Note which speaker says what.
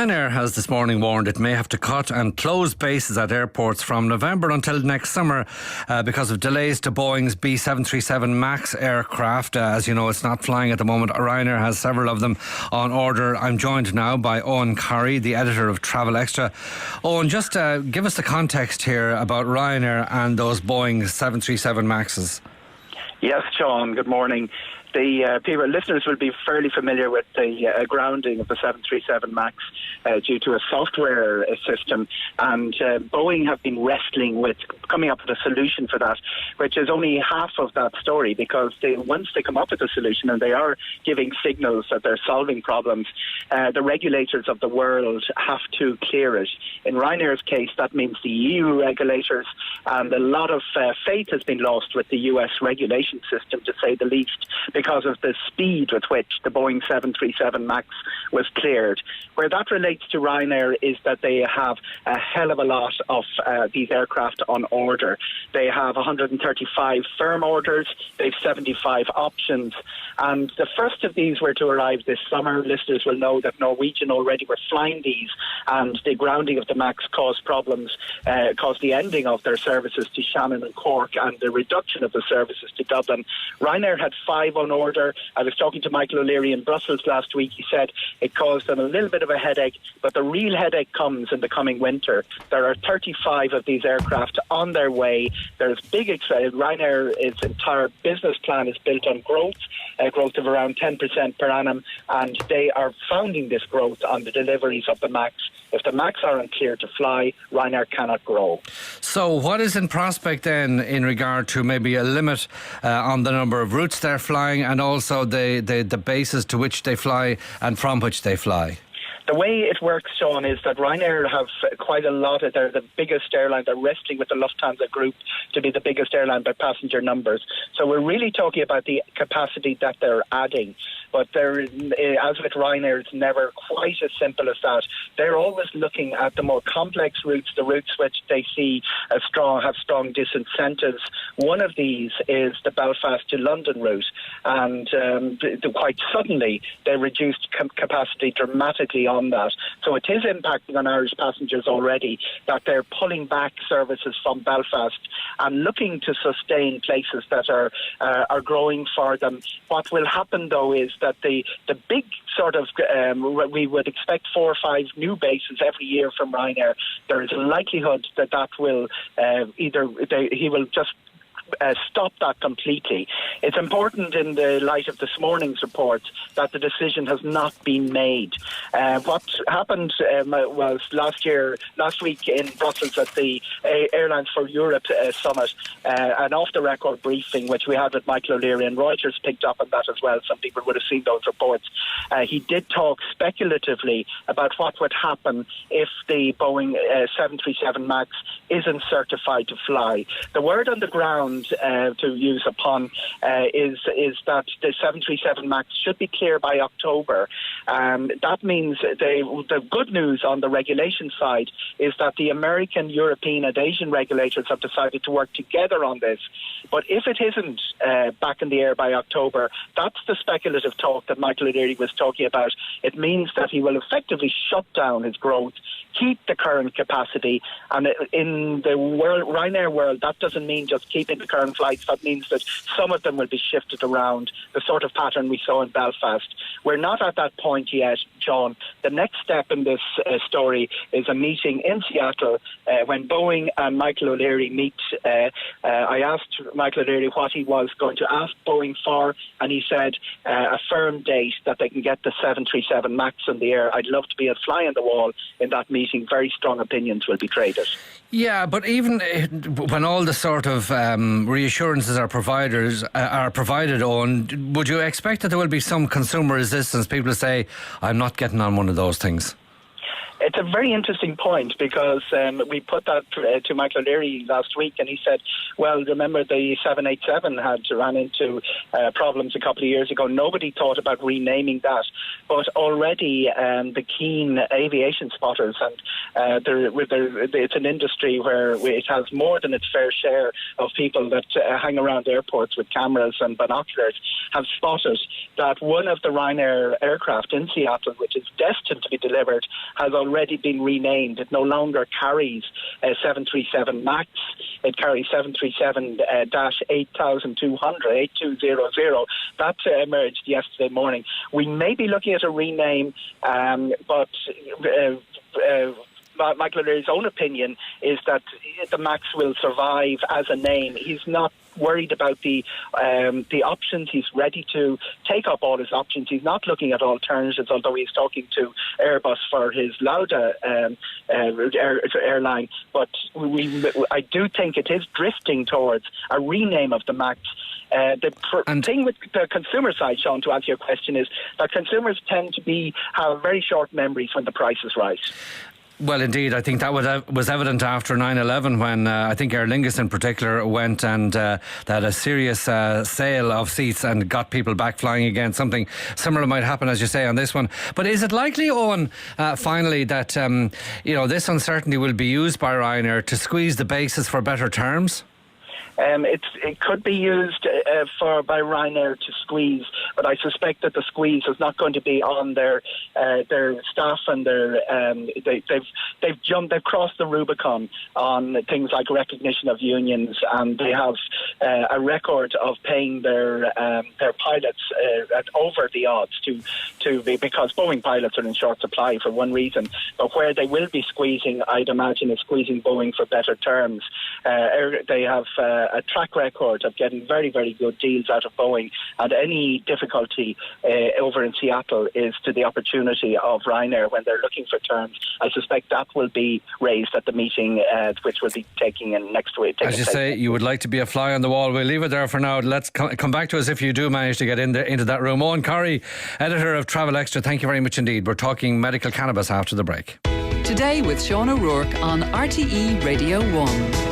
Speaker 1: Ryanair has this morning warned it may have to cut and close bases at airports from November until next summer because of delays to Boeing's B737 MAX aircraft. As you know, it's not flying at the moment. Ryanair has several of them on order. I'm joined now by Eoghan Corry, the editor of Travel Extra. Eoghan, just give us the context here about Ryanair and those Boeing 737 MAXes.
Speaker 2: Yes, Sean, good morning. The listeners will be fairly familiar with the grounding of the 737 MAX due to a software system, and Boeing have been wrestling with coming up with a solution for that, which is only half of that story, because once they come up with a solution, and they are giving signals that they're solving problems, the regulators of the world have to clear it. In Ryanair's case, that means the EU regulators, and a lot of faith has been lost with the US regulation system, to say the least, because of the speed with which the Boeing 737 MAX was cleared. Where that relates to Ryanair is that they have a hell of a lot of these aircraft on order. They have 135 firm orders, they have 75 options, and the first of these were to arrive this summer. Listeners will know that Norwegian already were flying these, and the grounding of the MAX caused problems, caused the ending of their services to Shannon and Cork and the reduction of the services to Dublin. Ryanair had 5 on order. I was talking to Michael O'Leary in Brussels last week. He said it caused them a little bit of a headache, but the real headache comes in the coming winter. There are 35 of these aircraft on their way. There's big Ryanair's entire business plan is built on growth of around 10% per annum, and they are founding this growth on the deliveries of the MAX. If the MAX aren't clear to fly, Ryanair cannot grow.
Speaker 1: So what is in prospect then in regard to maybe a limit on the number of routes they're flying, and also the bases to which they fly and from which they fly?
Speaker 2: The way it works, Sean, is that Ryanair have quite a lot. They're the biggest airline. They're wrestling with the Lufthansa group to be the biggest airline by passenger numbers. So we're really talking about the capacity that they're adding. But as with Ryanair, it's never quite as simple as that. They're always looking at the more complex routes, the routes which they see have strong disincentives. One of these is the Belfast to London route, and quite suddenly they reduced capacity dramatically on that. So it is impacting on Irish passengers already, that they're pulling back services from Belfast and looking to sustain places that are growing for them. What will happen, though, is that the big sort of we would expect 4 or 5 new bases every year from Ryanair. There is a likelihood that will he will just stop that completely. It's important in the light of this morning's report that the decision has not been made. What happened was last week in Brussels at the Airlines for Europe summit, an off-the-record briefing which we had with Michael O'Leary, and Reuters picked up on that as well. Some people would have seen those reports. He did talk speculatively about what would happen if the Boeing 737 MAX isn't certified to fly. The word on the ground to use upon is that the 737 MAX should be clear by October. That means the good news on the regulation side is that the American, European and Asian regulators have decided to work together on this. But if it isn't back in the air by October, that's the speculative talk that Michael O'Leary was talking about. It means that he will effectively shut down his growth, keep the current capacity, and in the Ryanair world, that doesn't mean just keeping the current flights. That means that some of them will be shifted around, the sort of pattern we saw in Belfast. We're not at that point yet, John. The next step in this story is a meeting in Seattle when Boeing and Michael O'Leary meet. I asked Michael O'Leary what he was going to ask Boeing for, and he said a firm date that they can get the 737 MAX in the air. I'd love to be a fly on the wall in that meeting. Very strong opinions will be traded.
Speaker 1: Yeah, but even when all the sort of reassurances are provided on, would you expect that there will be some consumer resistance? People say, I'm not getting on one of those things.
Speaker 2: It's a very interesting point, because we put that to Michael O'Leary last week, and he said, well, remember the 787 had ran into problems a couple of years ago. Nobody thought about renaming that. But already the keen aviation spotters It's an industry where it has more than its fair share of people that hang around airports with cameras and binoculars have spotted that one of the Ryanair aircraft in Seattle, which is destined to be delivered, has already been renamed. It no longer carries 737 MAX. It carries 737-8200. That emerged yesterday morning. We may be looking at a rename, but Michael O'Leary's own opinion is that the MAX will survive as a name. He's not worried about the options. He's ready to take up all his options. He's not looking at alternatives, although he's talking to Airbus for his Lauda airline. But I do think it is drifting towards a rename of the MAX. The thing with the consumer side, Sean, to answer your question, is that consumers tend to have very short memories when the price is right.
Speaker 1: Well, indeed, I think that was evident after 9/11 when I think Aer Lingus in particular went and they had a serious sale of seats and got people back flying again. Something similar might happen, as you say, on this one. But is it likely, Eoghan, finally, that this uncertainty will be used by Ryanair to squeeze the basis for better terms?
Speaker 2: It could be used by Ryanair to squeeze, but I suspect that the squeeze is not going to be on their staff and they've crossed the Rubicon on things like recognition of unions, and they have a record of paying their pilots at over the odds because Boeing pilots are in short supply for one reason. But where they will be squeezing, I'd imagine, is squeezing Boeing for better terms. They have a track record of getting very, very good deals out of Boeing, and any difficulty over in Seattle is to the opportunity of Ryanair when they're looking for terms. I suspect that will be raised at the meeting, which will be taking in next week.
Speaker 1: As you say, you would like to be a fly on the wall. We'll leave it there for now. Let's come back to us if you do manage to get into that room. Eoghan Corry, editor of Travel Extra, thank you very much indeed. We're talking medical cannabis after the break.
Speaker 3: Today with Sean O'Rourke on RTE Radio 1.